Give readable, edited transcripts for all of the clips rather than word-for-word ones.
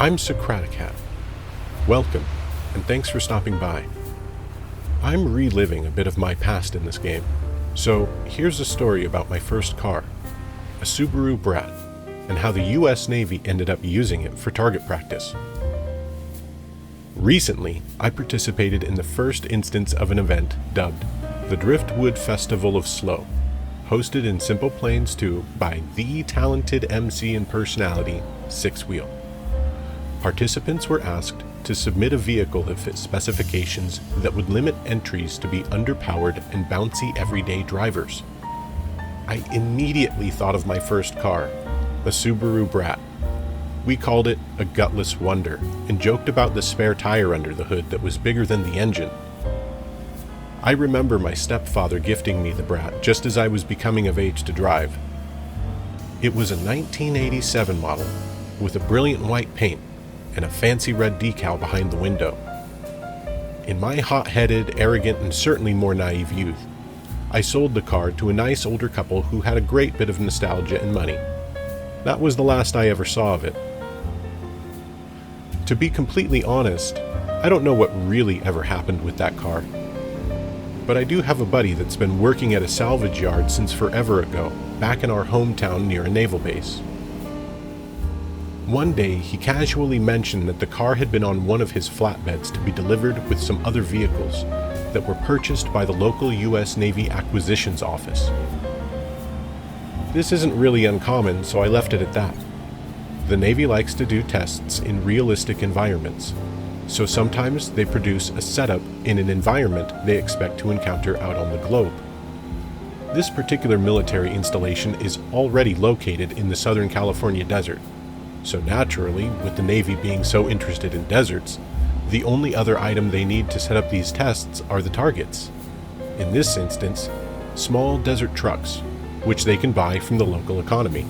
I'm Socraticat. Welcome, and thanks for stopping by. I'm reliving a bit of my past in this game, so here's a story about my first car, a Subaru Brat, and how the US Navy ended up using it for target practice. Recently, I participated in the first instance of an event dubbed the Driftwood Festival of Slow, hosted in Simple Plains 2 by the talented MC and personality, Six Wheel. Participants were asked to submit a vehicle that fit specifications that would limit entries to be underpowered and bouncy everyday drivers. I immediately thought of my first car, a Subaru Brat. We called it a gutless wonder and joked about the spare tire under the hood that was bigger than the engine. I remember my stepfather gifting me the Brat just as I was becoming of age to drive. It was a 1987 model with a brilliant white paint and a fancy red decal behind the window. In my hot-headed, arrogant, and certainly more naive youth, I sold the car to a nice older couple who had a great bit of nostalgia and money. That was the last I ever saw of it. To be completely honest, I don't know what really ever happened with that car. But I do have a buddy that's been working at a salvage yard since forever ago, back in our hometown near a naval base. One day, he casually mentioned that the car had been on one of his flatbeds to be delivered with some other vehicles that were purchased by the local US Navy Acquisitions Office. This isn't really uncommon, so I left it at that. The Navy likes to do tests in realistic environments, so sometimes they produce a setup in an environment they expect to encounter out on the globe. This particular military installation is already located in the Southern California desert, so naturally, with the Navy being so interested in deserts, the only other item they need to set up these tests are the targets. In this instance, small desert trucks, which they can buy from the local economy.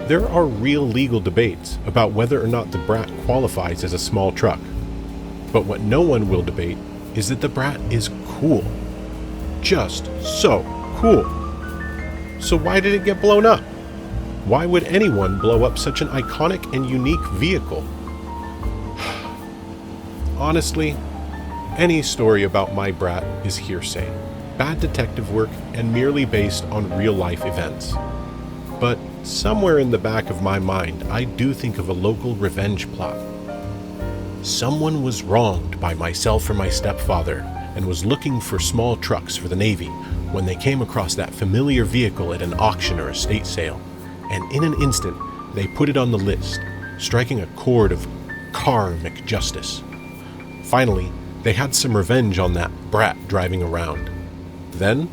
There are real legal debates about whether or not the Brat qualifies as a small truck. But what no one will debate is that the Brat is cool. Just so cool. So why did it get blown up? Why would anyone blow up such an iconic and unique vehicle? Honestly, any story about my Brat is hearsay, bad detective work, and merely based on real-life events. But somewhere in the back of my mind, I do think of a local revenge plot. Someone was wronged by myself or my stepfather and was looking for small trucks for the Navy when they came across that familiar vehicle at an auction or estate sale. And in an instant, they put it on the list, striking a chord of karmic justice. Finally, they had some revenge on that Brat driving around. Then,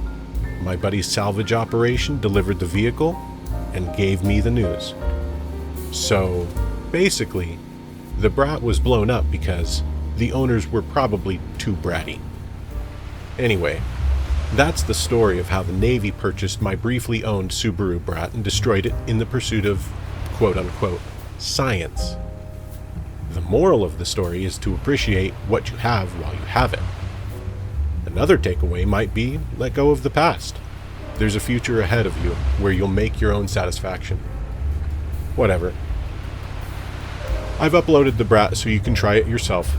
my buddy's salvage operation delivered the vehicle and gave me the news. So, basically, the Brat was blown up because the owners were probably too bratty. Anyway, that's the story of how the Navy purchased my briefly owned Subaru Brat and destroyed it in the pursuit of, quote-unquote, science. The moral of the story is to appreciate what you have while you have it. Another takeaway might be let go of the past. There's a future ahead of you where you'll make your own satisfaction. Whatever. I've uploaded the Brat so you can try it yourself.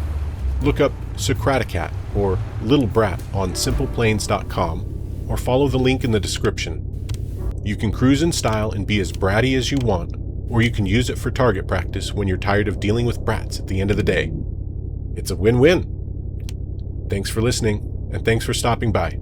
Look up Socraticat or Little Brat on simpleplains.com or follow the link in the description. You can cruise in style and be as bratty as you want, or you can use it for target practice when you're tired of dealing with brats at the end of the day. It's a win-win. Thanks for listening, and thanks for stopping by.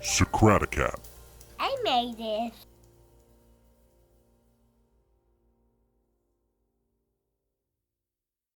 Socraticat. I made this.